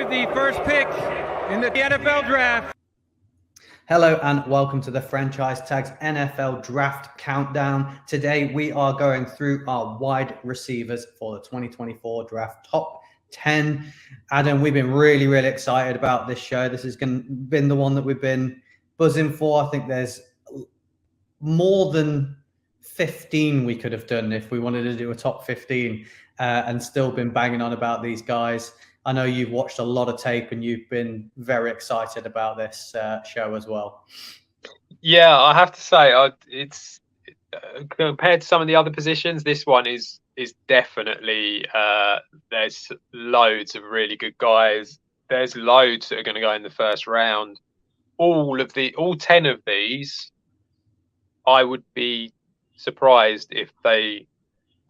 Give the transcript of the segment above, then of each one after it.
with the first pick in the NFL draft. Hello and welcome to the Franchise Tags NFL Draft Countdown. Today we are going through our wide receivers for the 2024 draft top 10. Adam, we've been really excited about this show. This has been the one that we've been buzzing for. I think there's more than 15 we could have done if we wanted to do a top 15 and still been banging on about these guys. I know you've watched a lot of tape and you've been very excited about this show as well. Yeah, I have to say, it's compared to some of the other positions, this one is definitely there's loads of really good guys. There's loads that are going to go in the first round. All 10 of these, I would be surprised if they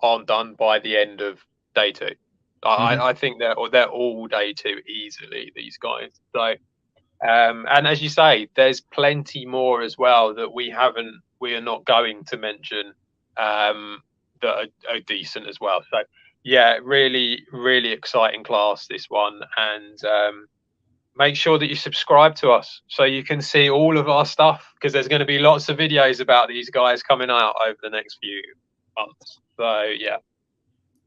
aren't done by the end of day two. I think they're all day two easily, these guys. So, and as you say, there's plenty more as well that we are not going to mention that are decent as well. So, yeah, really exciting class, this one. And make sure that you subscribe to us so you can see all of our stuff, because there's going to be lots of videos about these guys coming out over the next few months. So, yeah.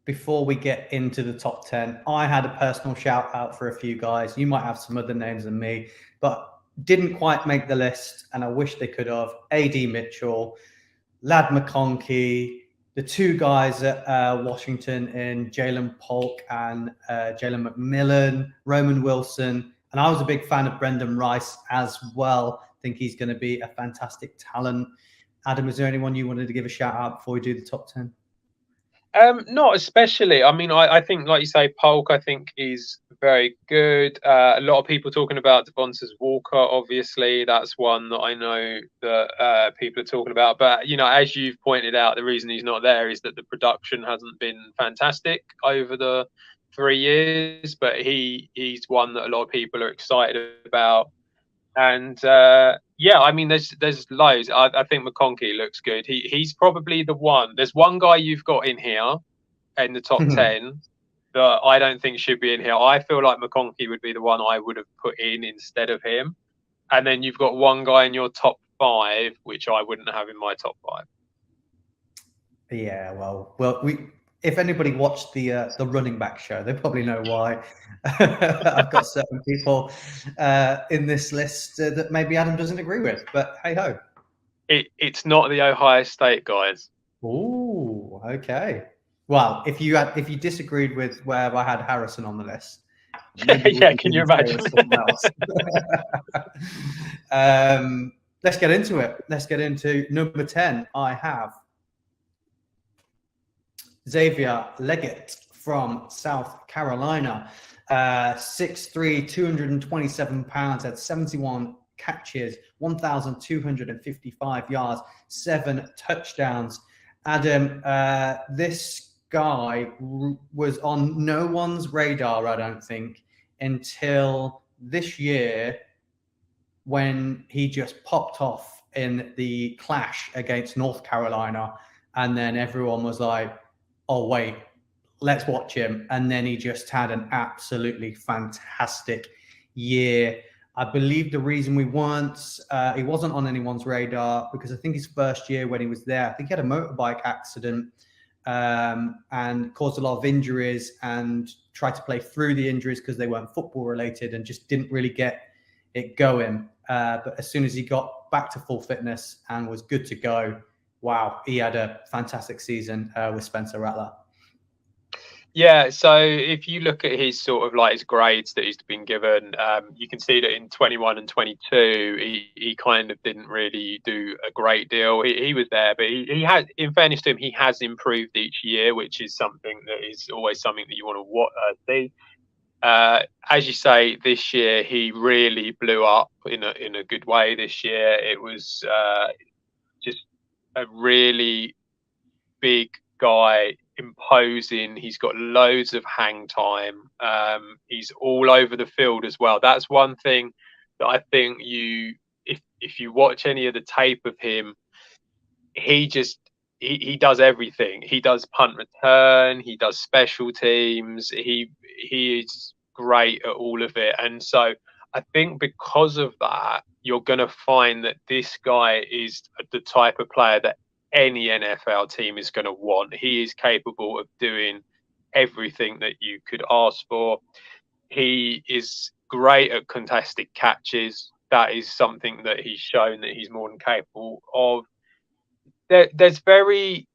Before we get into the top 10, I had a personal shout out for a few guys. You might have some other names than me, but didn't quite make the list, and I wish they could have. A.D. Mitchell, Ladd McConkey, the two guys at Washington in Jalen Polk and Jalen McMillan, Roman Wilson, and I was a big fan of Brendan Rice as well. I think he's going to be a fantastic talent. Adam, is there anyone you wanted to give a shout out before we do the top 10? Not especially. I mean, I think, like you say, Polk, I think is very good. A lot of people talking about Devontae Walker. Obviously, that's one that I know that people are talking about. But, you know, as you've pointed out, the reason he's not there is that the production hasn't been fantastic over the 3 years. But he's one that a lot of people are excited about. And yeah, I mean, there's loads. I think McConkey looks good. He's probably the one. There's one guy you've got in here in the top 10 that I don't think should be in here. I feel like McConkey would be the one I would have put in instead of him. And then you've got one guy in your top 5, which I wouldn't have in my top 5. Yeah, well, if anybody watched the running back show, they probably know why. I've got certain people in this list that maybe Adam doesn't agree with, but hey ho. It's not the Ohio State guys. Ooh, okay. Well, if you disagreed with where I had Harrison on the list, yeah, can you imagine? Let's get into it. Let's get into number 10. I have Xavier Leggett from South Carolina, 6'3", 227 pounds, had 71 catches, 1,255 yards, 7 touchdowns. Adam, this guy was on no one's radar, I don't think, until this year when he just popped off in the clash against North Carolina, and then everyone was like, oh, wait, let's watch him. And then he just had an absolutely fantastic year. I believe the reason he wasn't on anyone's radar, because I think his first year when he was there, I think he had a motorbike accident and caused a lot of injuries and tried to play through the injuries because they weren't football related and just didn't really get it going. But as soon as he got back to full fitness and was good to go, wow, he had a fantastic season with Spencer Rattler. Yeah, so if you look at his sort of like his grades that he's been given, you can see that in 21 and 22, he kind of didn't really do a great deal. He was there, but he had, in fairness to him, he has improved each year, which is something that is always something that you want to see. As you say, this year he really blew up in a good way. This year it was just a really big guy, imposing. He's got loads of hang time. He's all over the field as well. That's one thing that I think if you watch any of the tape of him, he does everything. He does punt return. He does special teams. He is great at all of it. And so I think because of that, you're going to find that this guy is the type of player that any NFL team is going to want. He is capable of doing everything that you could ask for. He is great at contested catches. That is something that he's shown that he's more than capable of. There's very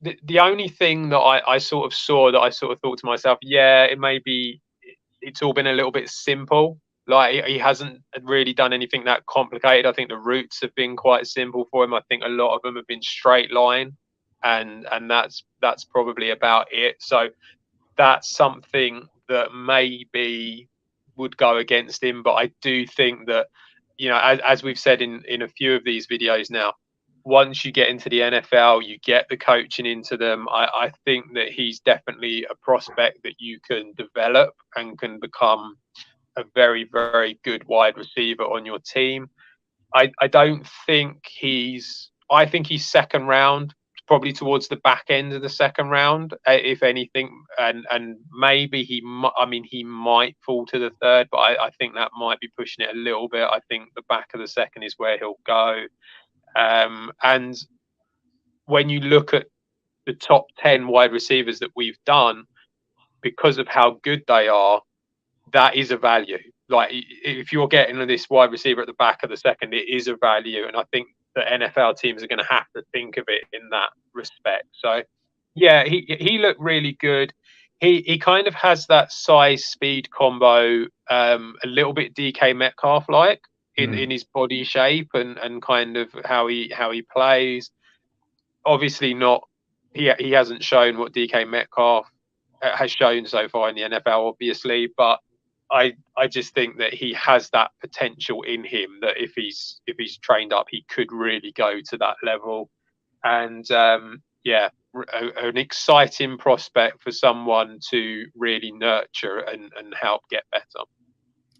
the only thing that I sort of saw that I sort of thought to myself, yeah, it may be it's all been a little bit simple. Like he hasn't really done anything that complicated. I think the routes have been quite simple for him. I think a lot of them have been straight line, and that's probably about it. So that's something that maybe would go against him. But I do think that, you know, as we've said in a few of these videos now, once you get into the NFL, you get the coaching into them. I think that he's definitely a prospect that you can develop and can become a very, very good wide receiver on your team. I don't think I think he's second round, probably towards the back end of the second round, if anything, and maybe he might fall to the third, but I think that might be pushing it a little bit. I think the back of the second is where he'll go. And when you look at the top 10 wide receivers that we've done, because of how good they are, that is a value. Like if you're getting this wide receiver at the back of the second, it is a value. And I think the NFL teams are going to have to think of it in that respect. So yeah, he looked really good. He kind of has that size speed combo, a little bit DK Metcalf like in his body shape and kind of how he plays. Obviously not, he hasn't shown what DK Metcalf has shown so far in the NFL, obviously, but I just think that he has that potential in him that if he's trained up, he could really go to that level. And yeah, an exciting prospect for someone to really nurture and help get better.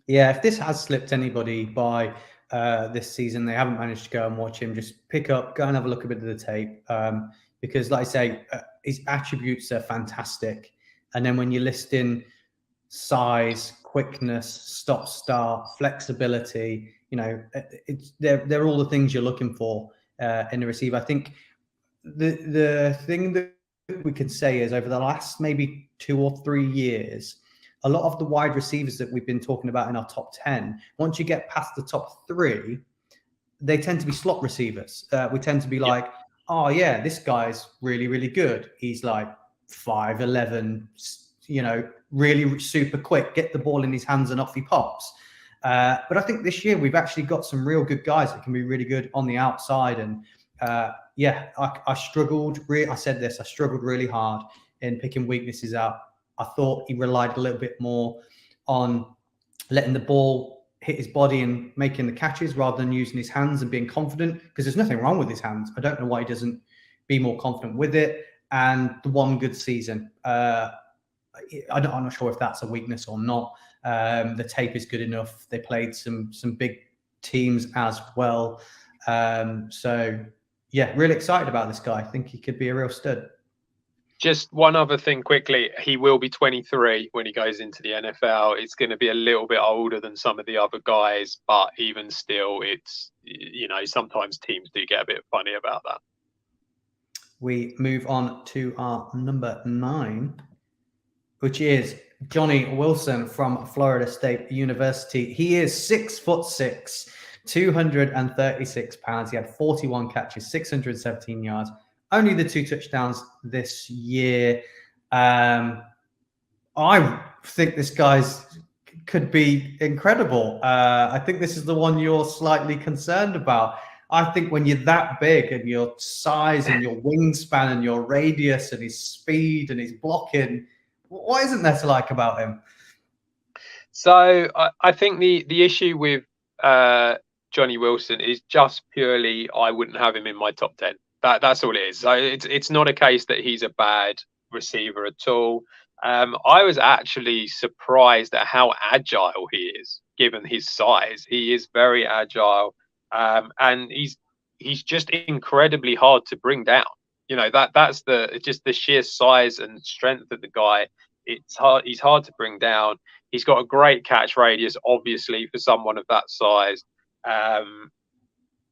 Yeah, if this has slipped anybody by this season, they haven't managed to go and watch him, just pick up, go and have a look a bit of the tape. Because like I say, his attributes are fantastic. And then when you list in size, quickness, stop start, flexibility, you know, they're all the things you're looking for in a receiver. I think the thing that we can say is over the last maybe 2 or 3 years, a lot of the wide receivers that we've been talking about in our top 10, once you get past the top 3, they tend to be slot receivers. We tend to be like, oh yeah, this guy's really, really good. He's like 5'11", you know, really super quick, get the ball in his hands and off he pops. But I think this year we've actually got some real good guys that can be really good on the outside. And yeah, I struggled. I said this, I struggled really hard in picking weaknesses out. I thought he relied a little bit more on letting the ball hit his body and making the catches rather than using his hands and being confident, because there's nothing wrong with his hands. I don't know why he doesn't be more confident with it. And the one good season, I'm not sure if that's a weakness or not. The tape is good enough. They played some big teams as well. So yeah, really excited about this guy. I think he could be a real stud. Just one other thing quickly. He will be 23 when he goes into the NFL. It's going to be a little bit older than some of the other guys, but even still, it's, you know, sometimes teams do get a bit funny about that. We move on to our number 9, which is Johnny Wilson from Florida State University. He is 6'6", 236 pounds. He had 41 catches, 617 yards. Only the 2 touchdowns this year. I think this guy's could be incredible. I think this is the one you're slightly concerned about. I think when you're that big and your size and your wingspan and your radius and his speed and his blocking, what isn't there to like about him? So I think the issue with Johnny Wilson is just purely I wouldn't have him in my top 10. That's all it is. So it's not a case that he's a bad receiver at all. I was actually surprised at how agile he is, given his size. He is very agile, and he's just incredibly hard to bring down. You know, that's just the sheer size and strength of the guy it's hard. He's hard to bring down. He's got a great catch radius, obviously, for someone of that size.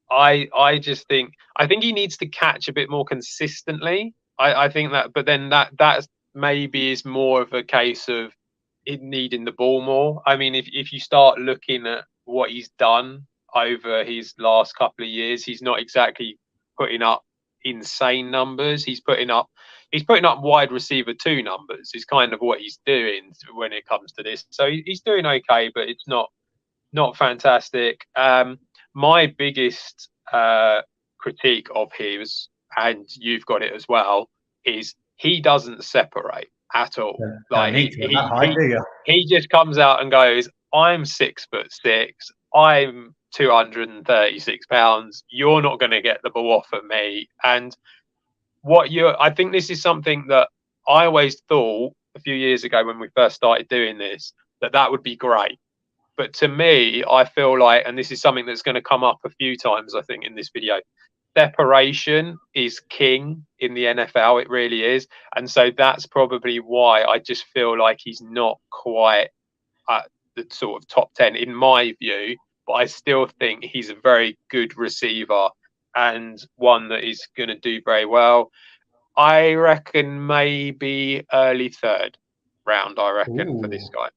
I just think he needs to catch a bit more consistently. I think that, but then that maybe is more of a case of it needing the ball more. I mean, if you start looking at what he's done over his last couple of years, he's not exactly putting up insane numbers. He's putting up wide receiver 2 numbers is kind of what he's doing when it comes to this. So he's doing okay, but it's not fantastic. My biggest critique of his, and you've got it as well, is he doesn't separate at all. Yeah, like he he just comes out and goes, I'm 6'6", I'm 236 pounds. You're not going to get the ball off at me. And I think this is something that I always thought a few years ago when we first started doing this, that would be great. But to me, I feel like, and this is something that's going to come up a few times, I think, in this video, separation is king in the NFL. It really is. And so that's probably why I just feel like he's not quite at the sort of top 10 in my view. But I still think he's a very good receiver and one that is going to do very well. I reckon maybe early 3rd round, I reckon, for this guy.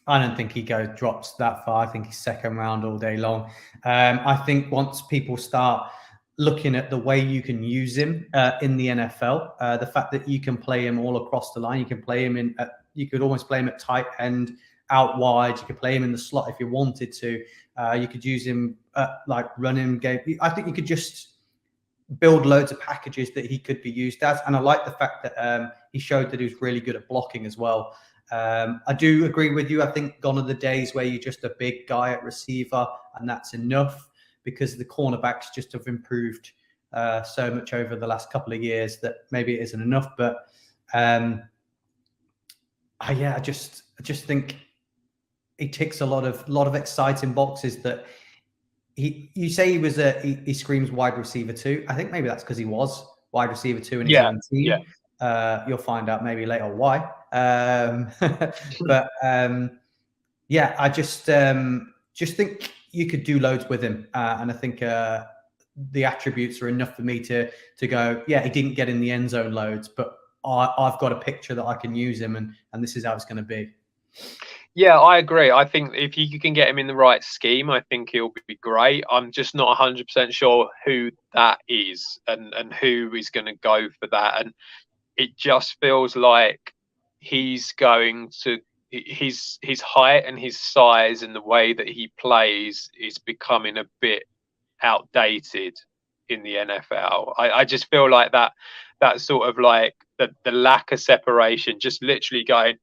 I don't think he drops that far. I think he's 2nd round all day long. I think once people start looking at the way you can use him in the NFL, the fact that you can play him all across the line, you can play him you could almost play him at tight end, out wide. You could play him in the slot if you wanted to. You could use him like running game. I think you could just build loads of packages that he could be used as. And I like the fact that he showed that he was really good at blocking as well. I do agree with you. I think gone are the days where you're just a big guy at receiver and that's enough, because the cornerbacks just have improved so much over the last couple of years that maybe it isn't enough. But I just think he ticks a lot of exciting boxes. That you say he screams wide receiver 2. I think maybe that's because he was wide receiver 2 in his own team. Yeah. You'll find out maybe later why. But I just think you could do loads with him, and I think the attributes are enough for me to go, yeah, he didn't get in the end zone loads, but I've got a picture that I can use him, and this is how it's going to be. Yeah, I agree. I think if you can get him in the right scheme, I think he'll be great. I'm just not 100% sure who that is and who is going to go for that. And it just feels like he's going to his height and his size and the way that he plays is becoming a bit outdated in the NFL. I just feel like that sort of like the lack of separation, just literally going,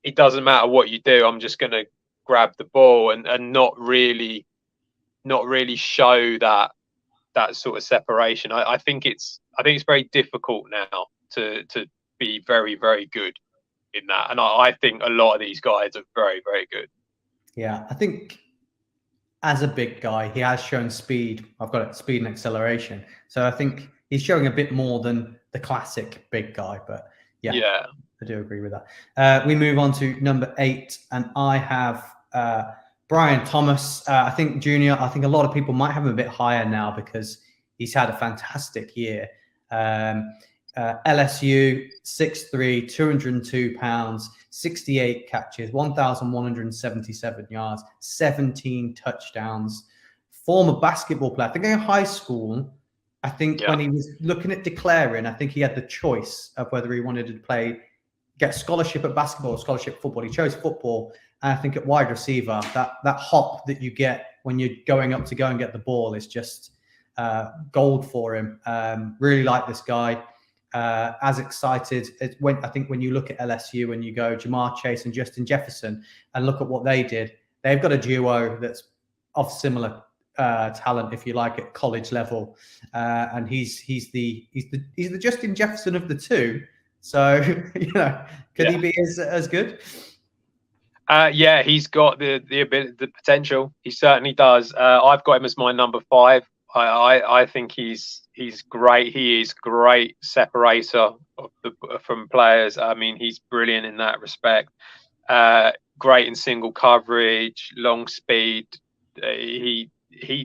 it doesn't matter what you do, I'm just going to grab the ball and not really show that sort of separation. I think it's very difficult now to be very, very good in that. And I think a lot of these guys are very, very good. Yeah, I think as a big guy, he has shown speed. I've got it, speed and acceleration. So I think he's showing a bit more than the classic big guy. But yeah. I do agree with that. We move on to number 8, and I have Brian Thomas. I think Junior, I think a lot of people might have him a bit higher now because he's had a fantastic year. LSU, 6'3", 202 pounds, 68 catches, 1,177 yards, 17 touchdowns. Former basketball player. I think in high school, when he was looking at declaring, I think he had the choice of whether he wanted to get scholarship at basketball or scholarship football. He chose football. And I think at wide receiver, that hop that you get when you're going up to go and get the ball is just gold for him. Really like this guy. As excited I think when you look at LSU and you go Jamar Chase and Justin Jefferson and look at what they did, they've got a duo that's of similar talent, if you like, at college level, and he's the Justin Jefferson of the two. So could he be as good? He's got the ability, the potential. He certainly does. I've got him as my number 5. I think he's great. He is great separator from players. I mean, he's brilliant in that respect. Great in single coverage, long speed. He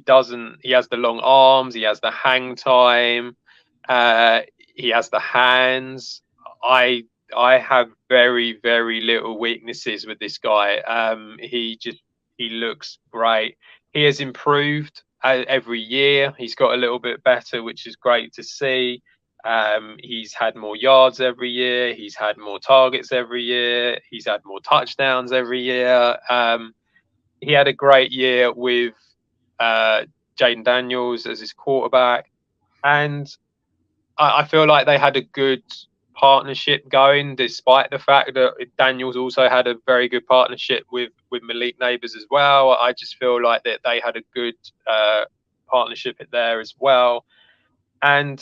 has the long arms. He has the hang time. He has the hands. I have very, very little weaknesses with this guy. He looks great. He has improved every year. He's got a little bit better, which is great to see. He's had more yards every year. He's had more targets every year. He's had more touchdowns every year. He had a great year with Jaden Daniels as his quarterback, and I feel like they had a good partnership going, despite the fact that Daniels also had a very good partnership with Malik Neighbors as well. I just feel like that they had a good partnership there as well. And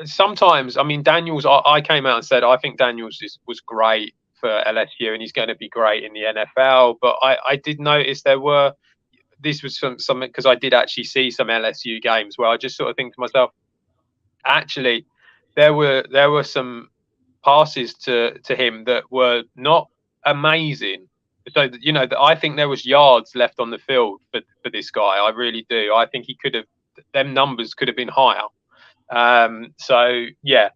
sometimes, I mean, Daniels, I came out and said I think Daniels was great for LSU and he's going to be great in the NFL. But I did notice this was something, because I did actually see some LSU games where I just sort of think to myself, actually, there were some passes to him that were not amazing. So, you know, I think there was yards left on the field for this guy. I really do. I think them numbers could have been higher. So yeah,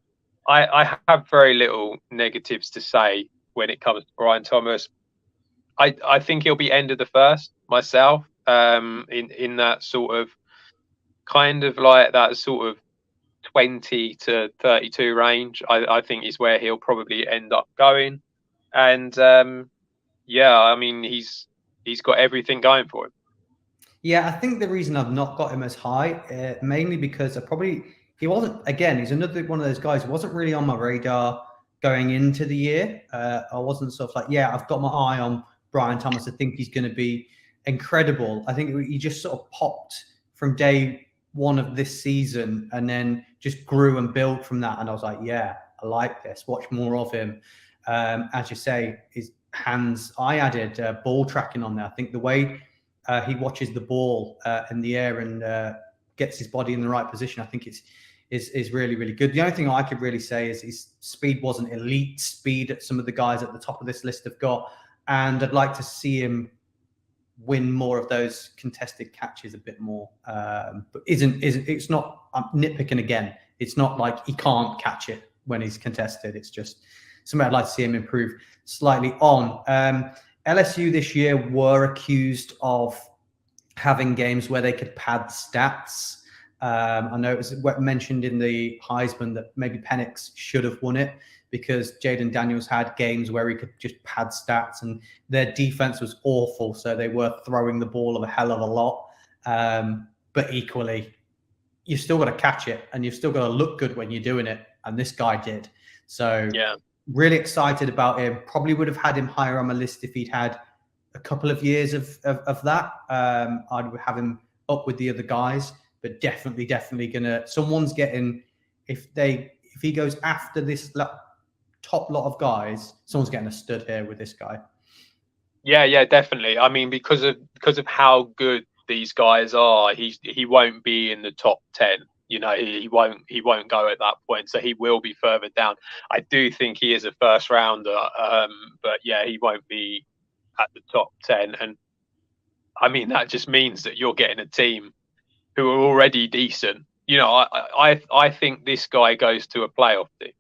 I have very little negatives to say when it comes to Brian Thomas. I think he'll be end of the first myself, in that sort of kind of like that sort of 20 to 32 range. I think is where he'll probably end up going. And yeah, I mean, he's got everything going for him. Yeah, I think the reason I've not got him as high, mainly because he wasn't, again, he's another one of those guys who wasn't really on my radar going into the year. I wasn't sort of like, yeah, I've got my eye on Brian Thomas. I think he's going to be incredible. I think he just sort of popped from day one of this season and then just grew and built from that. And I was like, yeah, I like this. Watch more of him. As you say, his hands, I added ball tracking on there. I think the way he watches the ball in the air and gets his body in the right position, I think is really, really good. The only thing I could really say is his speed wasn't elite speed that some of the guys at the top of this list have got. And I'd like to see him win more of those contested catches a bit more. But it's not, I'm nitpicking again. It's not like he can't catch it when he's contested. It's just something I'd like to see him improve slightly on. LSU this year were accused of having games where they could pad stats. I know it was mentioned in the Heisman that maybe Penix should have won it because Jaden Daniels had games where he could just pad stats and their defense was awful. So they were throwing the ball a hell of a lot. But equally, you've still got to catch it and you've still got to look good when you're doing it. And this guy did. So yeah, really excited about him. Probably would have had him higher on my list if he'd had a couple of years of that. I'd have him up with the other guys, but definitely gonna. Someone's getting if he goes after this top lot of guys, someone's getting a stud here with this guy. Yeah, definitely. I mean, because of how good these guys are, he won't be in the top 10. You know, he won't go at that point, so he will be further down. I do think he is a first rounder, but yeah, he won't be at the top 10. And I mean, that just means that you're getting a team who are already decent. You know, I think this guy goes to a playoff team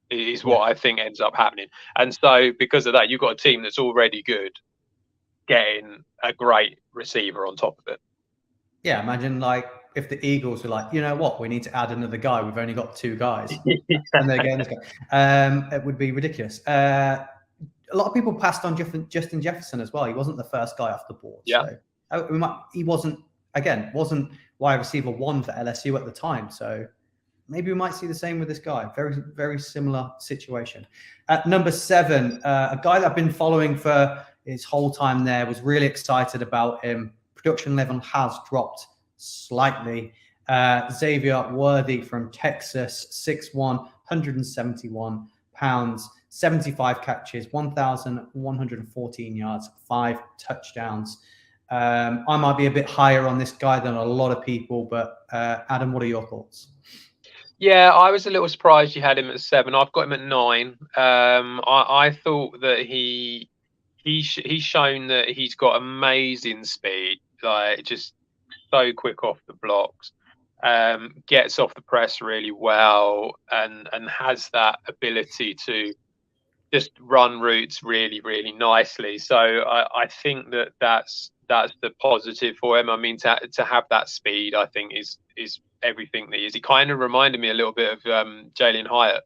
is what I think ends up happening. And so because of that, you've got a team that's already good getting a great receiver on top of it. Yeah, imagine like if the Eagles were like, you know what, we need to add another guy. We've only got 2 guys. And they're getting this guy. It would be ridiculous. A lot of people passed on Justin Jefferson as well. He wasn't the first guy off the board. Yeah. So he wasn't wide receiver 1 for LSU at the time. So maybe we might see the same with this guy. Very, very similar situation. At number 7, a guy that I've been following for his whole time there, was really excited about him. Production level has dropped slightly. Xavier Worthy from Texas, 6'1", 171 pounds, 75 catches, 1,114 yards, 5 touchdowns. I might be a bit higher on this guy than a lot of people, but Adam, what are your thoughts? Yeah, I was a little surprised you had him at 7. I've got him at 9. I thought that he's shown that he's got amazing speed, like just so quick off the blocks, gets off the press really well, and has that ability to just run routes really, really nicely. So I think that's the positive for him. I mean, to have that speed, I think is everything that he is. He kind of reminded me a little bit of Jalen Hyatt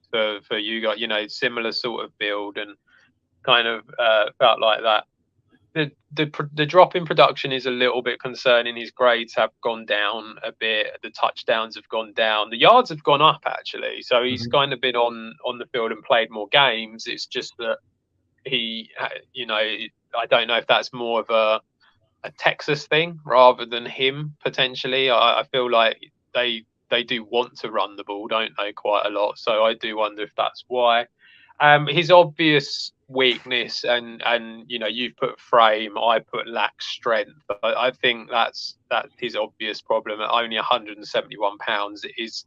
for you guys. You know, similar sort of build, and kind of felt like that. The drop in production is a little bit concerning. His grades have gone down a bit. The touchdowns have gone down. The yards have gone up actually. So he's kind of been on the field and played more games. It's just that he, you know, I don't know if that's more of a Texas thing rather than him potentially. I feel like they do want to run the ball, don't they, quite a lot. So I do wonder if that's why. His obvious weakness, and you know, you've put frame, I put lack strength. I think that's his obvious problem. At only 171 pounds, it is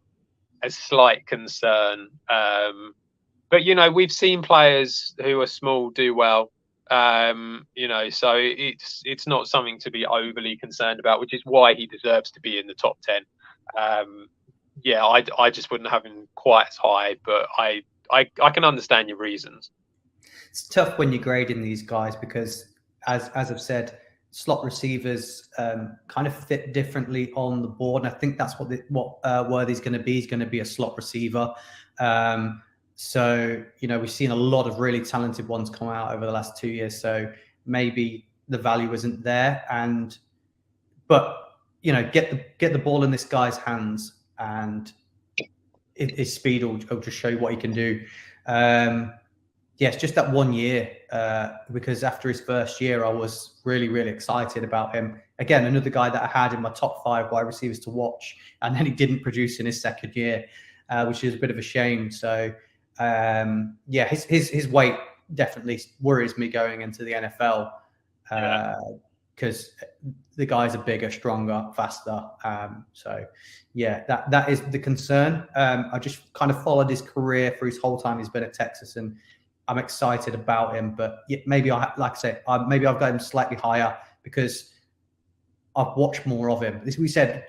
a slight concern. But you know, we've seen players who are small do well. You know, so it's not something to be overly concerned about, which is why he deserves to be in the top 10. Yeah, I just wouldn't have him quite as high, but I can understand your reasons. It's tough when you're grading these guys because, as I've said, slot receivers kind of fit differently on the board, and I think that's what Worthy's going to be. He's going to be a slot receiver. So you know, we've seen a lot of really talented ones come out over the last 2 years. So maybe the value isn't there, but you know, get the ball in this guy's hands, and his speed will just show you what he can do. Yeah, it's just that 1 year, because after his first year, I was really, really excited about him. Again, another guy that I had in my top 5 wide receivers to watch, and then he didn't produce in his second year, which is a bit of a shame. So, yeah, his weight definitely worries me going into the NFL, because the guys are bigger, stronger, faster. So, yeah, that is the concern. I just kind of followed his career for his whole time he's been at Texas, and I'm excited about him. But maybe like I say, maybe I've got him slightly higher because I've watched more of him. As we said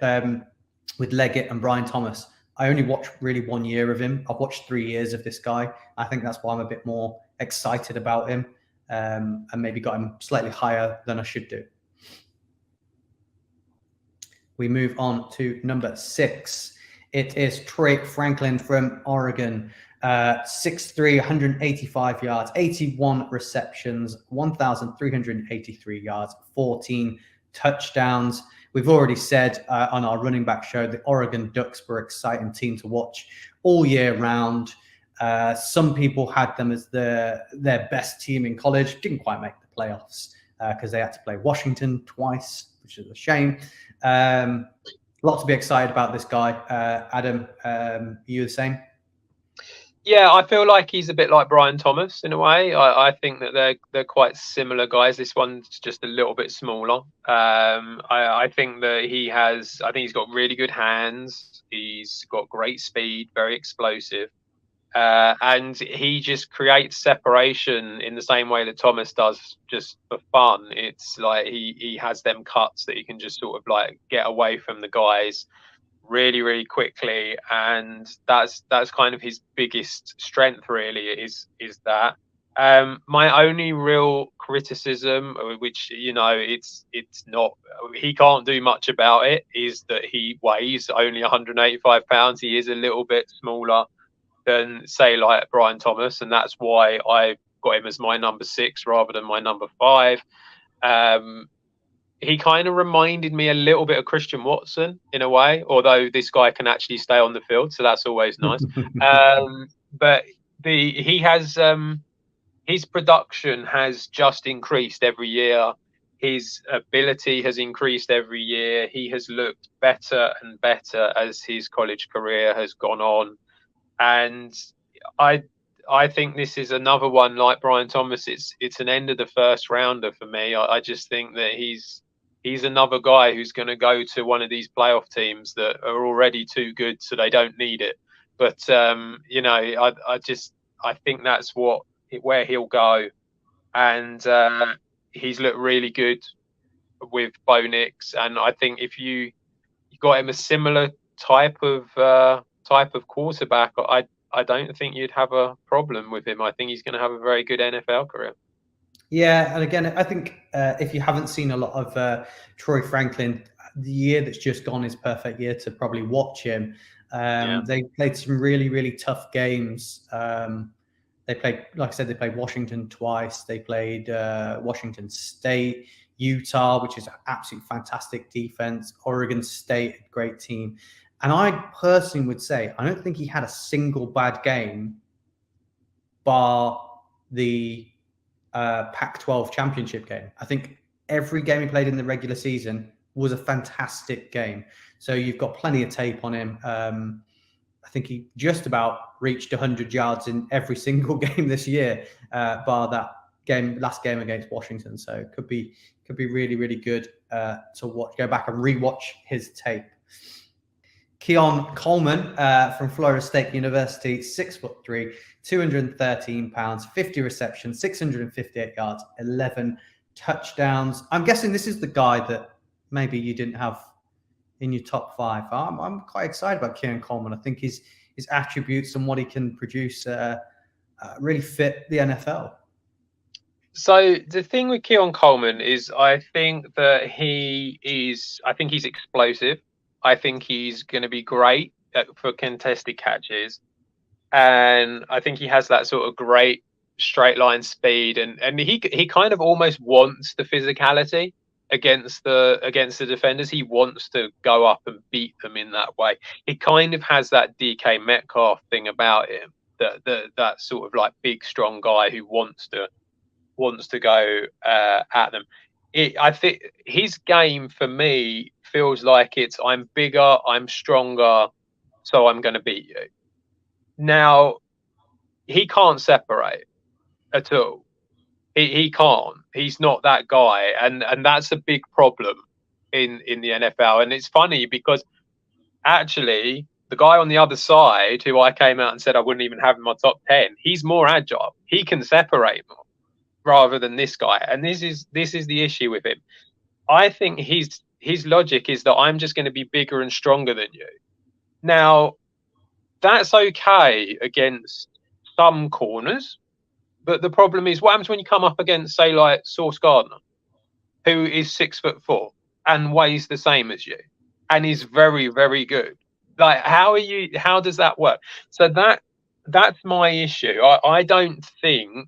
with Leggett and Brian Thomas, I only watched really 1 year of him. I've watched 3 years of this guy. I think that's why I'm a bit more excited about him, and maybe got him slightly higher than I should do. We move on to number 6. It is Troy Franklin from Oregon. 6'3", 185 yards, 81 receptions, 1,383 yards, 14 touchdowns. We've already said on our running back show that Oregon Ducks were an exciting team to watch all year round. Some people had them as their best team in college. Didn't quite make the playoffs because they had to play Washington twice, which is a shame. A lot to be excited about this guy. Adam, are you the same? Yeah, I feel like he's a bit like Brian Thomas in a way. I think that they're quite similar guys. This one's just a little bit smaller. I think that I think he's got really good hands. He's got great speed, very explosive. And he just creates separation in the same way that Thomas does, just for fun. It's like he has them cuts that he can just sort of like get away from the guys really, really quickly, and that's kind of his biggest strength, really, is that. My only real criticism, which, you know, it's not, he can't do much about it, is that he weighs only 185 pounds. He is a little bit smaller than, say, like Brian Thomas, and that's why I got him as my number 6 rather than my number 5. He kind of reminded me a little bit of Christian Watson in a way, although this guy can actually stay on the field, so that's always nice. But he has his production has just increased every year. His ability has increased every year. He has looked better and better as his college career has gone on, and I think this is another one like Brian Thomas. It's an end of the first rounder for me. I just think that he's he's another guy who's going to go to one of these playoff teams that are already too good, so they don't need it. But you know, I think that's where he'll go, and he's looked really good with Bo Nix, and I think if you got him a similar type of quarterback, I don't think you'd have a problem with him. I think he's going to have a very good NFL career. Yeah, and again, I think if you haven't seen a lot of Troy Franklin, the year that's just gone is perfect year to probably watch him. They played some really, really tough games. They played, like I said, they played Washington twice. They played Washington State, Utah, which is an absolutely fantastic defense. Oregon State, a great team. And I personally would say, I don't think he had a single bad game bar the Pac-12 championship game. I think every game he played in the regular season was a fantastic game. So you've got plenty of tape on him. I think he just about reached 100 yards in every single game this year, bar that last game against Washington. So it could be really, really good to watch. Go back and rewatch his tape. Keon Coleman from Florida State University, 6'3", 213 pounds, 50 receptions, 658 yards, 11 touchdowns. I'm guessing this is the guy that maybe you didn't have in your top 5. I'm quite excited about Keon Coleman. I think his attributes and what he can produce really fit the NFL. So the thing with Keon Coleman is I think he's explosive. I think he's going to be great for contested catches. And I think he has that sort of great straight line speed. And he kind of almost wants the physicality against the defenders. He wants to go up and beat them in that way. He kind of has that DK Metcalf thing about him, that sort of like big, strong guy who wants to go at them. I think his game for me feels like it's I'm bigger, I'm stronger, so I'm going to beat you. Now, he can't separate at all. He can't. He's not that guy, and that's a big problem in the NFL. And it's funny because actually the guy on the other side, who I came out and said I wouldn't even have in my top 10, he's more agile. He can separate more rather than this guy. And this is the issue with him. I think his logic is that I'm just going to be bigger and stronger than you. Now, that's okay against some corners, but the problem is what happens when you come up against, say, like Sauce Gardner, who is 6'4" and weighs the same as you and is very, very good. Like, how does that work? So that's my issue. I don't think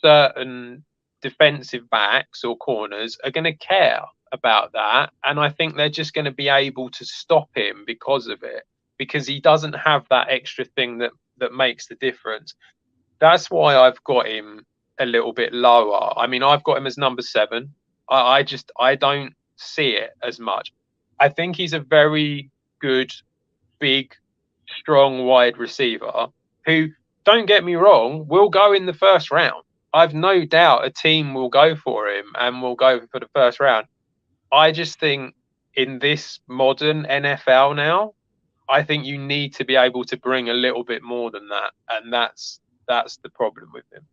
certain defensive backs or corners are going to care about that, and I think they're just going to be able to stop him because of it, because he doesn't have that extra thing that makes the difference. That's why I've got him a little bit lower. I mean, I've got him as number 7. I don't see it as much. I think he's a very good, big, strong wide receiver who, don't get me wrong, will go in the first round. I've no doubt a team will go for him and will go for the first round. I just think in this modern NFL now, I think you need to be able to bring a little bit more than that. And that's the problem with him.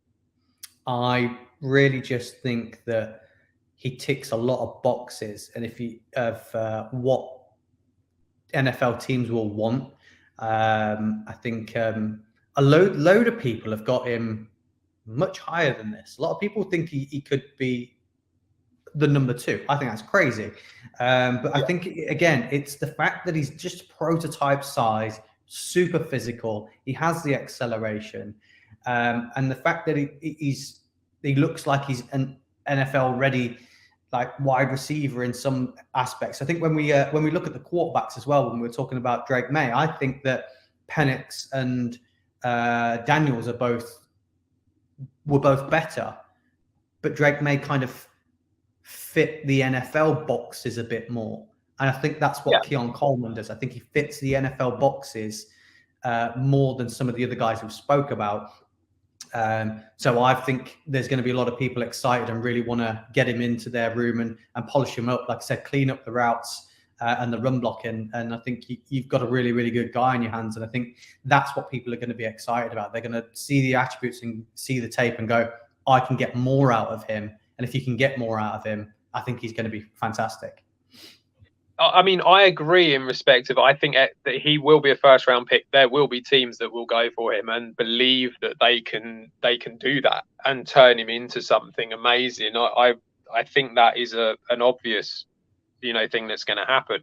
I really just think that he ticks a lot of boxes. And if you have what NFL teams will want, I think a load of people have got him much higher than this. A lot of people think he could be the number 2. I think that's crazy. But I think, again, it's the fact that he's just prototype size, super physical. He has the acceleration. And the fact that he looks like he's an NFL ready, like wide receiver in some aspects. I think when we look at the quarterbacks as well, when we're talking about Drake May, I think that Penix and Daniels were both better, but Drake May kind of fit the NFL boxes a bit more. And I think that's what Keon Coleman does. I think he fits the NFL boxes more than some of the other guys we've spoke about. So I think there's going to be a lot of people excited and really want to get him into their room and polish him up. Like I said, clean up the routes and the run blocking. And I think you've got a really, really good guy in your hands. And I think that's what people are going to be excited about. They're going to see the attributes and see the tape and go, I can get more out of him. And if you can get more out of him, I think he's going to be fantastic. I mean, I agree in respect of, I think that he will be a first round pick. There will be teams that will go for him and believe that they can do that and turn him into something amazing. I think that is an obvious, thing that's going to happen.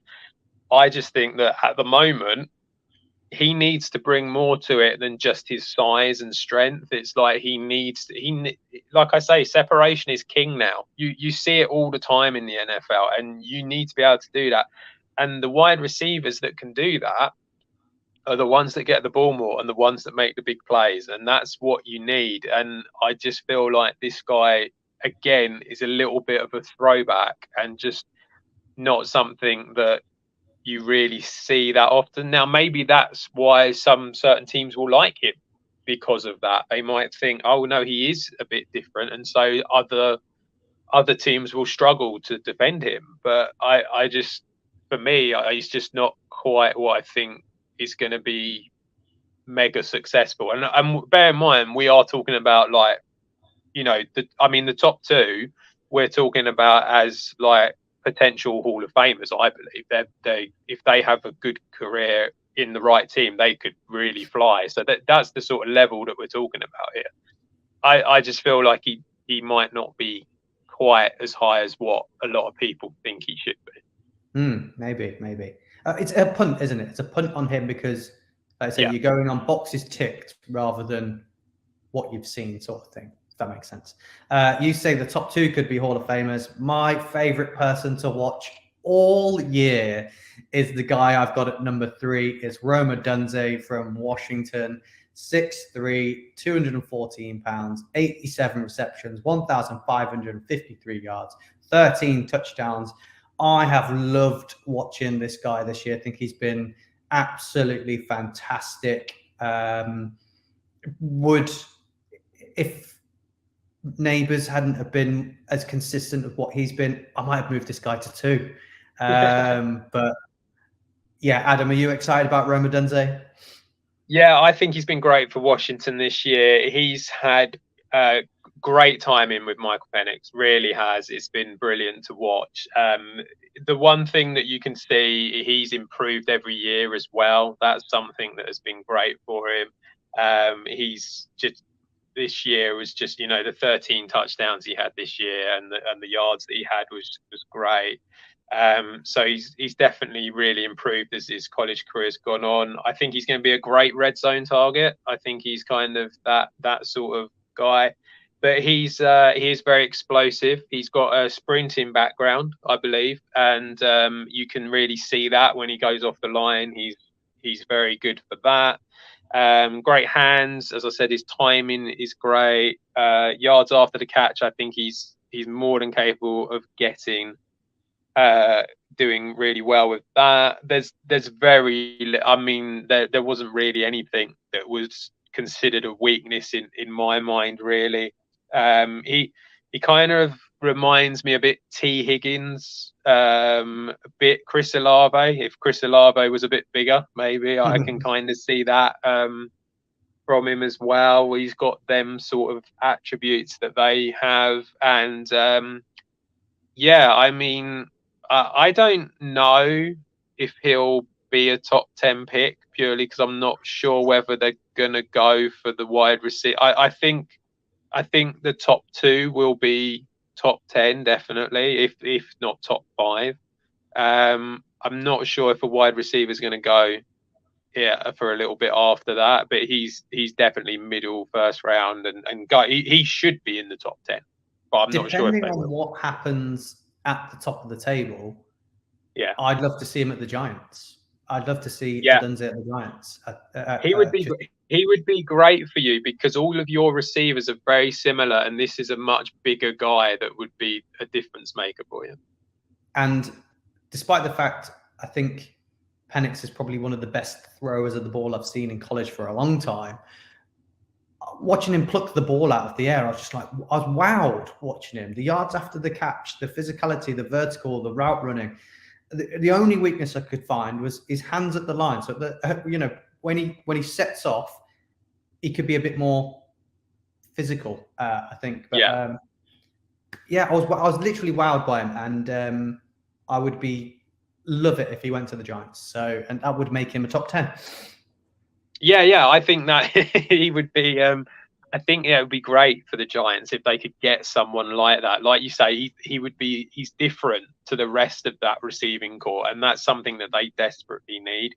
I just think that at the moment, he needs to bring more to it than just his size and strength. It's like like I say, separation is king now. You see it all the time in the NFL, and you need to be able to do that. And the wide receivers that can do that are the ones that get the ball more and the ones that make the big plays. And that's what you need. And I just feel like this guy, again, is a little bit of a throwback and just not something that you really see that often. Now, maybe that's why some certain teams will like him, because of that. They might think, oh no, he is a bit different, and so other teams will struggle to defend him. But I just, for me, he's just not quite what I think is going to be mega successful. And bear in mind, we are talking about, like, the top two we're talking about as like potential Hall of Famers. I believe they if they have a good career in the right team, they could really fly. So that's the sort of level that we're talking about here. I just feel like he might not be quite as high as what a lot of people think he should be. Maybe. It's a punt, isn't it? It's a punt on him because, like I say, you're going on boxes ticked rather than what you've seen, sort of thing. If that makes sense. You say the top two could be Hall of Famers. My favorite person to watch all year is the guy I've got at number 3. Is Rome Odunze from Washington. 6'3", 214 pounds, 87 receptions, 1,553 yards, 13 touchdowns. I have loved watching this guy this year. I think he's been absolutely fantastic. If Neighbours hadn't have been as consistent with what he's been, I might have moved this guy to 2. But yeah, Adam, are you excited about Rome Odunze? Yeah, I think he's been great for Washington this year. He's had great timing with Michael Penix, really has. It's been brilliant to watch. The one thing that you can see, he's improved every year as well. That's something that has been great for him. He's just, this year was just, the 13 touchdowns he had this year and the yards that he had was great. So he's definitely really improved as his college career's gone on. I think he's going to be a great red zone target. I think he's kind of that sort of guy. But he is very explosive. He's got a sprinting background, I believe, and you can really see that when he goes off the line. He's very good for that. Great hands, as I said. His timing is great. Yards after the catch, I think he's more than capable of getting. Doing really well with that. There's very, I mean, there wasn't really anything that was considered a weakness in my mind, really. He kind of reminds me a bit T. Higgins, a bit Chris Olave. If Chris Olave was a bit bigger, maybe I can kind of see that from him as well. He's got them sort of attributes that they have, and yeah, I mean, I don't know if he'll be a top 10 pick purely because I'm not sure whether they're going to go for the wide receiver. I think the top 2 will be top 10, definitely, if not top 5. I'm not sure if a wide receiver is going to go for a little bit after that, but he's definitely middle first round and he should be in the top 10. But I'm not sure if they will. Depending on what happens at the top of the table, yeah, I'd love to see him at the Giants. I'd love to see Odunze at the Giants. He would be great for you because all of your receivers are very similar, and this is a much bigger guy that would be a difference maker for you. And despite the fact, I think Penix is probably one of the best throwers of the ball I've seen in college for a long time. watching him pluck the ball out of the air, I was just like, I was wowed watching him. The yards after the catch, the physicality, the vertical, the route running. The only weakness I could find was his hands at the line. So that, you know, when he sets off, he could be a bit more physical, I think. But yeah, I was literally wowed by him, and I would love it if he went to the Giants. So, and that would make him a top 10. Yeah, I think that he would be. I think it would be great for the Giants if they could get someone like that. Like you say, he's different to the rest of that receiving corps, and that's something that they desperately need.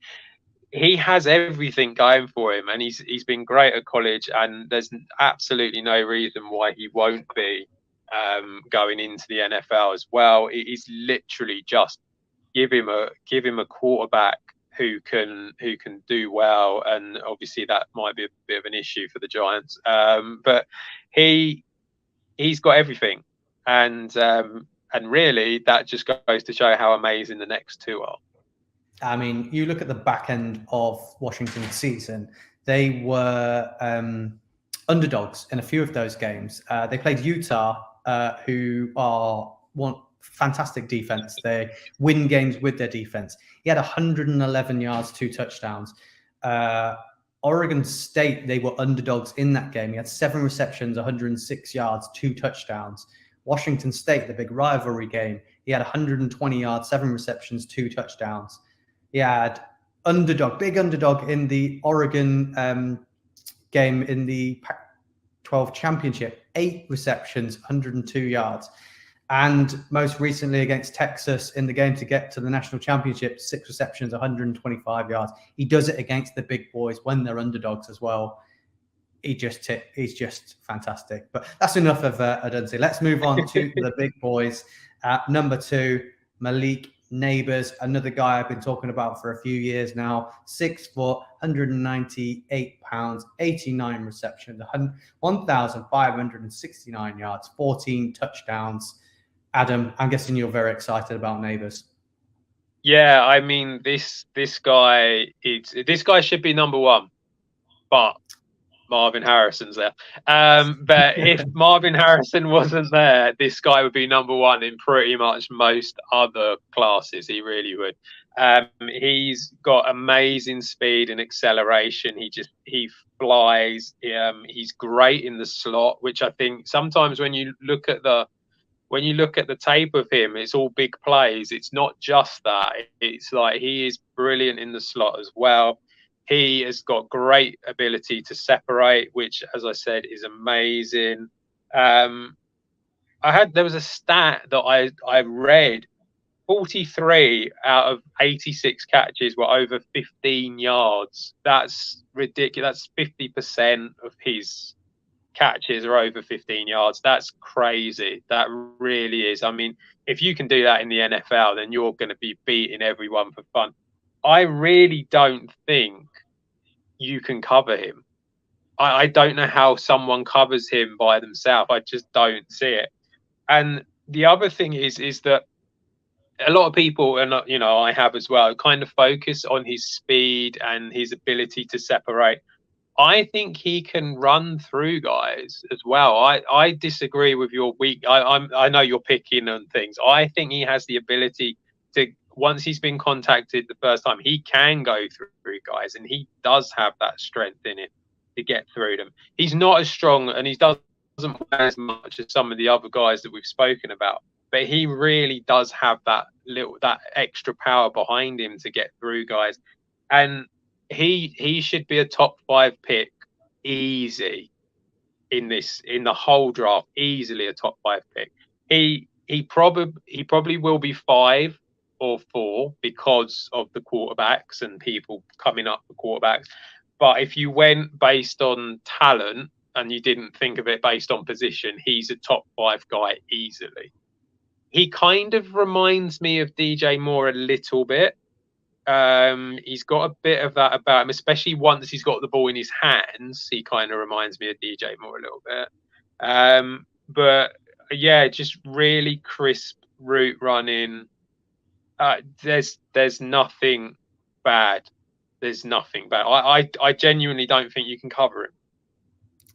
He has everything going for him, and he's been great at college, and there's absolutely no reason why he won't be going into the NFL as well. He's literally just give him a quarterback who can do well, and obviously that might be a bit of an issue for the Giants. But he's got everything, and really that just goes to show how amazing the next two are. I mean, you look at the back end of Washington's season; they were underdogs in a few of those games. They played Utah, who are one fantastic defense. They win games with their defense. He had 111 yards, 2 touchdowns. Oregon State, they were underdogs in that game. He had 7 receptions, 106 yards, 2 touchdowns. Washington State, the big rivalry game, he had 120 yards, 7 receptions, 2 touchdowns. He had big underdog in the Oregon game in the Pac-12 championship, 8 receptions, 102 yards. And most recently against Texas in the game to get to the national championship, 6 receptions, 125 yards. He does it against the big boys when they're underdogs as well. He's just fantastic. But that's enough of Adunsi. Let's move on to the big boys. Number 2, Malik Neighbors, another guy I've been talking about for a few years now. 6 foot, 198 pounds, 89 receptions, 1,569 yards, 14 touchdowns. Adam, I'm guessing you're very excited about Neighbors. Yeah, I mean this guy should be number 1, but Marvin Harrison's there. But if Marvin Harrison wasn't there, this guy would be number 1 in pretty much most other classes. He really would. He's got amazing speed and acceleration. He flies. He's great in the slot, which I think sometimes when you look at the tape of him, it's all big plays. It's not just that. It's like he is brilliant in the slot as well. He has got great ability to separate, which, as I said, is amazing. There was a stat that I read: 43 out of 86 catches were over 15 yards. That's ridiculous. That's 50% of his catches are over 15 yards. That's crazy. That really is. I mean, if you can do that in the NFL, then you're going to be beating everyone for fun. I really don't think you can cover him. I don't know how someone covers him by themselves. I just don't see it. And the other thing is that a lot of people, and you know, I have as well, kind of focus on his speed and his ability to separate. I think he can run through guys as well. I disagree with your weak. I know you're picking on things. I think he has the ability to, once he's been contacted the first time, he can go through guys, and he does have that strength in him to get through them. He's not as strong, and he doesn't weigh as much as some of the other guys that we've spoken about. But he really does have that extra power behind him to get through guys, and he should be a top 5 pick easy in the whole draft. Easily a top 5 pick. He probably will be 5 or 4 because of the quarterbacks and people coming up for quarterbacks. But if you went based on talent and you didn't think of it based on position, he's a top 5 guy easily. He kind of reminds me of DJ Moore a little bit. He's got a bit of that about him, especially once he's got the ball in his hands. He kind of reminds me of DJ Moore a little bit. But yeah, just really crisp route running. There's nothing bad. There's nothing bad. I genuinely don't think you can cover him.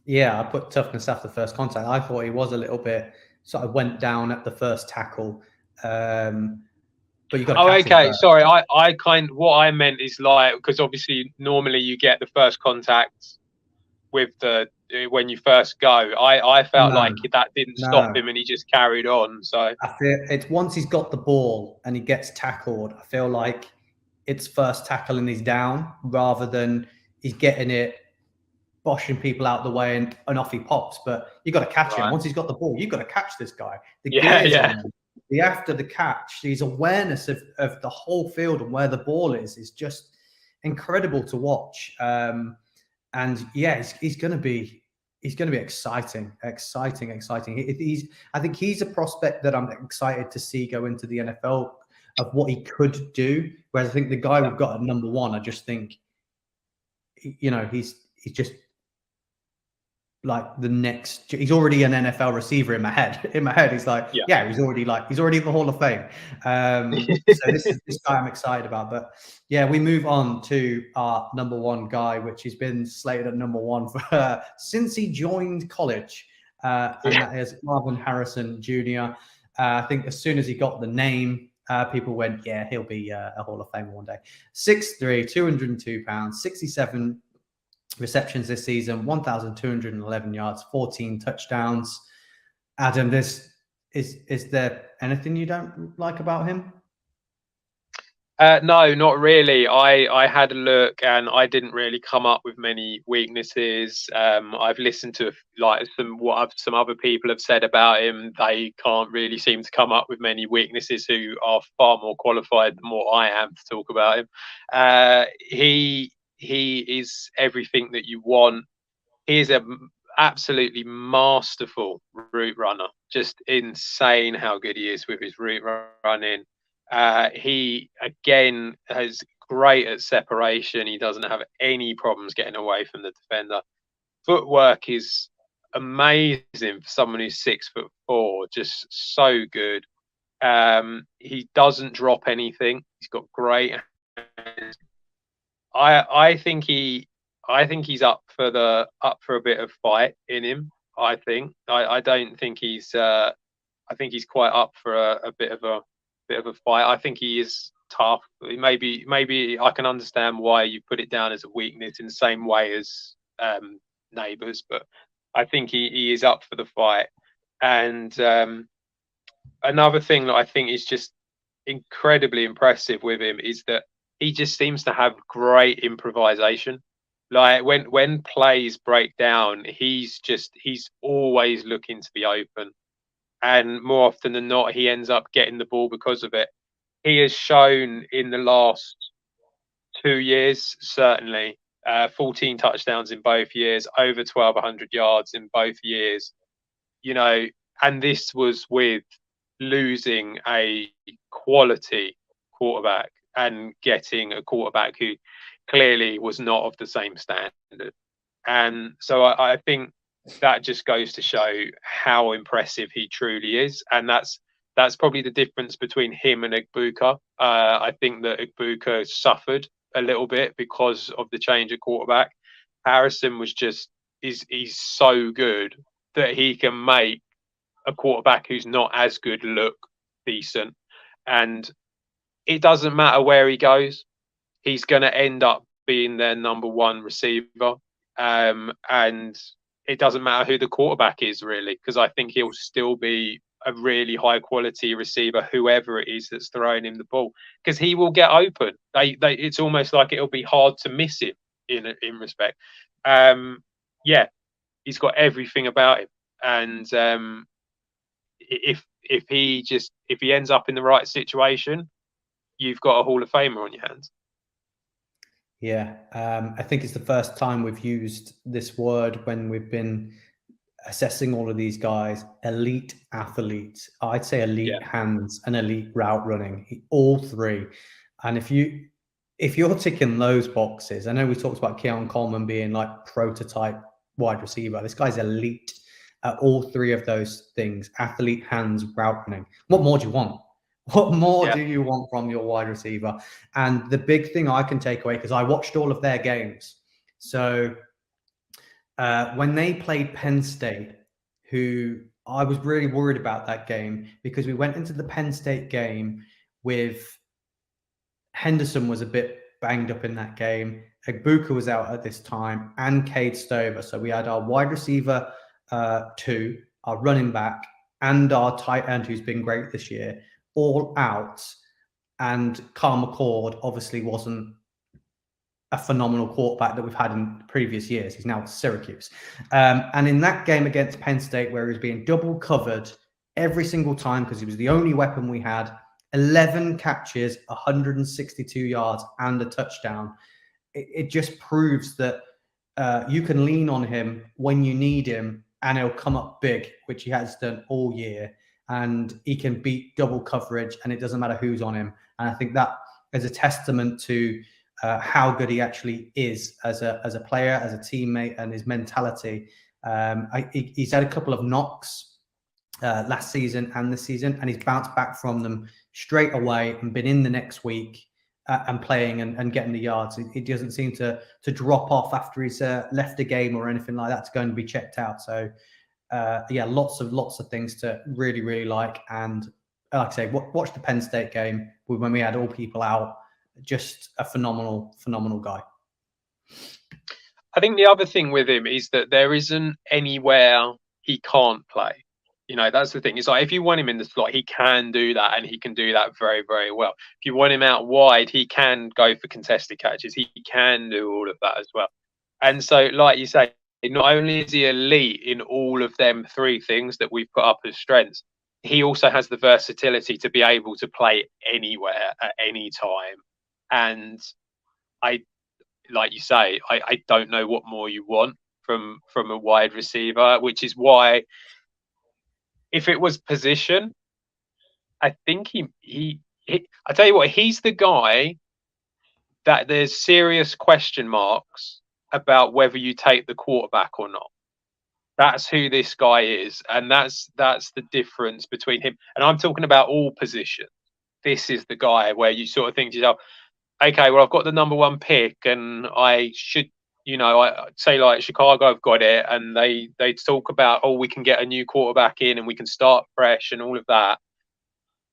Yeah, I put toughness after first contact. I thought he was a little bit sort of went down at the first tackle. But you got to catch him okay. first. Sorry, what I meant is like, because obviously normally you get the first contact with the when you first go. I felt No, like that didn't stop no. him and he just carried on. So I feel it's once he's got the ball and he gets tackled, I feel like it's first tackle and he's down rather than he's getting it, boshing people out the way and off he pops. But you got to catch him. right. Once he's got the ball, you've got to catch this guy. The Yeah, gears yeah. on him, the after the catch, his awareness of the whole field and where the ball is just incredible to watch. And yeah, he's going to be exciting. I think he's a prospect that I'm excited to see go into the NFL of what he could do. Whereas I think the guy we've got at number one, I just think, he's just like the next. He's already an NFL receiver in my head. In my head, he's like, he's already in the Hall of Fame. So this guy I'm excited about. But yeah, we move on to our number one guy, which has been slated at number one for since he joined college, and that is Marvin Harrison Jr. I think as soon as he got the name, people went, yeah, he'll be a Hall of Famer one day. 6'3", 202 pounds, 67 receptions this season, 1,211 yards, 14 touchdowns. Adam, is there anything you don't like about him? No, not really. I had a look and I didn't really come up with many weaknesses. I've listened to like some other people have said about him. They can't really seem to come up with many weaknesses who are far more qualified than what I am to talk about him. He is everything that you want. He is a absolutely masterful route runner. Just insane how good he is with his route running. He again is great at separation. He doesn't have any problems getting away from the defender. Footwork is amazing for someone who's 6'4", just so good. He doesn't drop anything. He's got great hands. I think he's up for a bit of fight in him. I don't think he's I think he's quite up for a bit of a fight. I think he is tough. Maybe I can understand why you put it down as a weakness in the same way as Neighbours, but I think he is up for the fight. And another thing that I think is just incredibly impressive with him is that he just seems to have great improvisation. Like when plays break down, he's always looking to be open. And more often than not, he ends up getting the ball because of it. He has shown in the last 2 years, certainly, 14 touchdowns in both years, over 1,200 yards in both years. And this was with losing a quality quarterback and getting a quarterback who clearly was not of the same standard. And so I think that just goes to show how impressive he truly is. And that's probably the difference between him and Igbuka. I think that Igbuka suffered a little bit because of the change of quarterback. Harrison was he's so good that he can make a quarterback who's not as good look decent. And it doesn't matter where he goes, he's going to end up being their number one receiver. And it doesn't matter who the quarterback is, really, because I think he'll still be a really high quality receiver, whoever it is that's throwing him the ball, because he will get open. It's almost like it'll be hard to miss him in respect. He's got everything about him. And if he ends up in the right situation, you've got a Hall of Famer on your hands. Yeah, I think it's the first time we've used this word when we've been assessing all of these guys. Elite athletes. I'd say elite hands and elite route running. All three. And if you're ticking those boxes, I know we talked about Keon Coleman being like prototype wide receiver. This guy's elite at all three of those things: athlete, hands, route running. What more do you want? What more do you want from your wide receiver? And the big thing I can take away, because I watched all of their games. So when they played Penn State, who I was really worried about that game because we went into the Penn State game with Henderson was a bit banged up in that game. Egbuka was out at this time and Cade Stover. So we had our wide receiver 2, our running back, and our tight end, who's been great this year, all out. And Carl McCord obviously wasn't a phenomenal quarterback that we've had in previous years. He's now at Syracuse. And in that game against Penn State, where he was being double covered every single time because he was the only weapon we had, 11 catches, 162 yards, and a touchdown. It just proves that you can lean on him when you need him, and he'll come up big, which he has done all year. And he can beat double coverage, and it doesn't matter who's on him. And I think that is a testament to how good he actually is as a player, as a teammate, and his mentality. He's had a couple of knocks last season and this season, and he's bounced back from them straight away and been in the next week and playing and getting the yards. He doesn't seem to drop off after he's left the game or anything like that to go and be checked out. So yeah, lots of things to really, really like. And like I say, watch the Penn State game when we had all people out. Just a phenomenal guy. I think the other thing with him is that there isn't anywhere he can't play. You know, that's the thing. It's like if you want him in the slot, he can do that, and he can do that very, very well. If you want him out wide, he can go for contested catches. He can do all of that as well. And so, like you say, not only is he elite in all of them 3 things that we've put up as strengths, he also has the versatility to be able to play anywhere at any time. And like you say, I don't know what more you want from a wide receiver, which is why, if it was position, I think he I tell you what, he's the guy that there's serious question marks about whether you take the quarterback or not. That's who this guy is, and that's the difference between him. And I'm talking about all positions. This is the guy where you sort of think to yourself, okay, well, I've got the number 1 pick, and I should, I say like Chicago have got it, and they talk about, oh, we can get a new quarterback in and we can start fresh and all of that.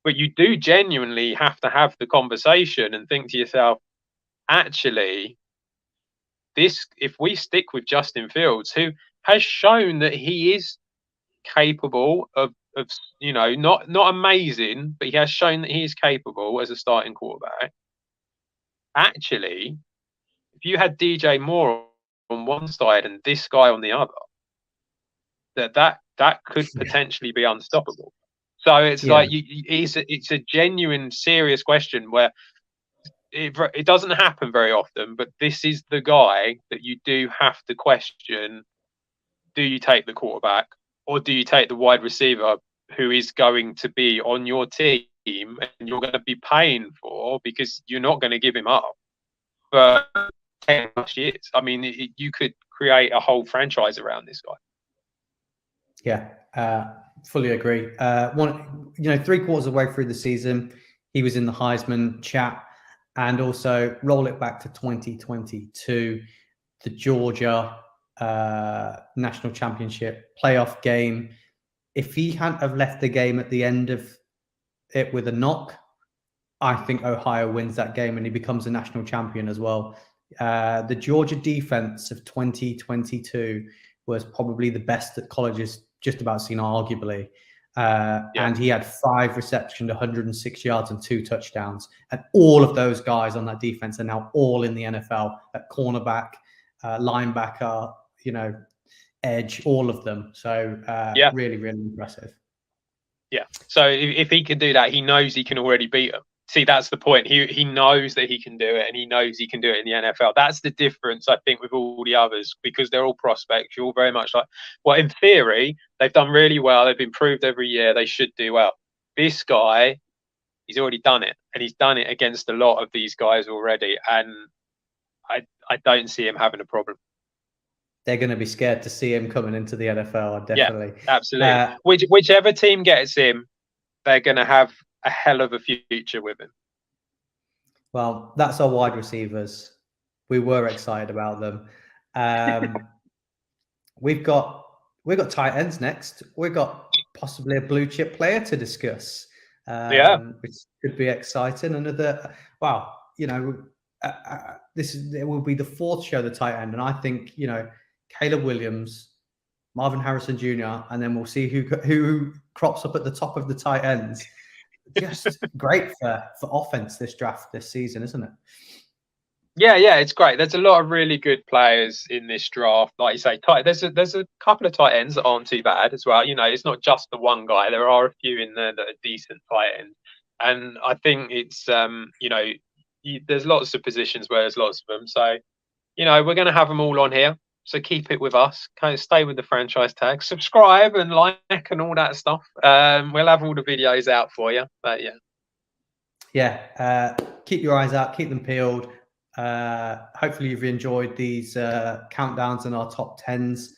But you do genuinely have to have the conversation and think to yourself, actually, if we stick with Justin Fields, who has shown that he is capable of not amazing, but he has shown that he is capable as a starting quarterback. Actually, if you had DJ Moore on one side and this guy on the other, that could potentially be unstoppable. So it's like it's a genuine, serious question where it doesn't happen very often, but this is the guy that you do have to question. Do you take the quarterback, or do you take the wide receiver who is going to be on your team and you're going to be paying for, because you're not going to give him up for 10 plus years? I mean, you could create a whole franchise around this guy. Yeah, fully agree. 3/4 of the way through the season, he was in the Heisman chat. And also roll it back to 2022, the Georgia national championship playoff game. If he hadn't have left the game at the end of it with a knock, I think Ohio wins that game and he becomes a national champion as well. The Georgia defense of 2022 was probably the best that college has just about seen, arguably. And he had 5 receptions, 106 yards and 2 touchdowns. And all of those guys on that defense are now all in the NFL at cornerback, linebacker, edge, all of them. So really, really impressive. Yeah. So if he can do that, he knows he can already beat them. See, that's the point. He knows that he can do it, and he knows he can do it in the NFL. That's the difference, I think, with all the others, because they're all prospects. You're all very much like, well, in theory, they've done really well. They've improved every year. They should do well. This guy, he's already done it, and he's done it against a lot of these guys already. And I don't see him having a problem. They're going to be scared to see him coming into the NFL, definitely. Yeah, absolutely. Whichever team gets him, they're going to have a hell of a future with him. Well, that's our wide receivers. We were excited about them. we've got tight ends next. We've got possibly a blue chip player to discuss, which could be exciting. Another, wow, you know, it will be the fourth show, the tight end, and I think, you know, Caleb Williams, Marvin Harrison Jr., and then we'll see who crops up at the top of the tight ends. Just great for offense this draft this season, isn't it? Yeah, it's great. There's a lot of really good players in this draft. Like you say, there's a couple of tight ends that aren't too bad as well. You know, it's not just the one guy. There are a few in there that are decent tight ends, and I think it's you know, there's lots of positions where there's lots of them. So, you know, we're going to have them all on here. So keep it with us. Kind of stay with the franchise tag, subscribe and like and all that stuff. We'll have all the videos out for you. But yeah, keep your eyes out, keep them peeled. Hopefully you've enjoyed these countdowns and our top 10s.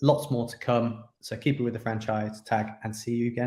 Lots more to come. So keep it with the franchise tag and see you again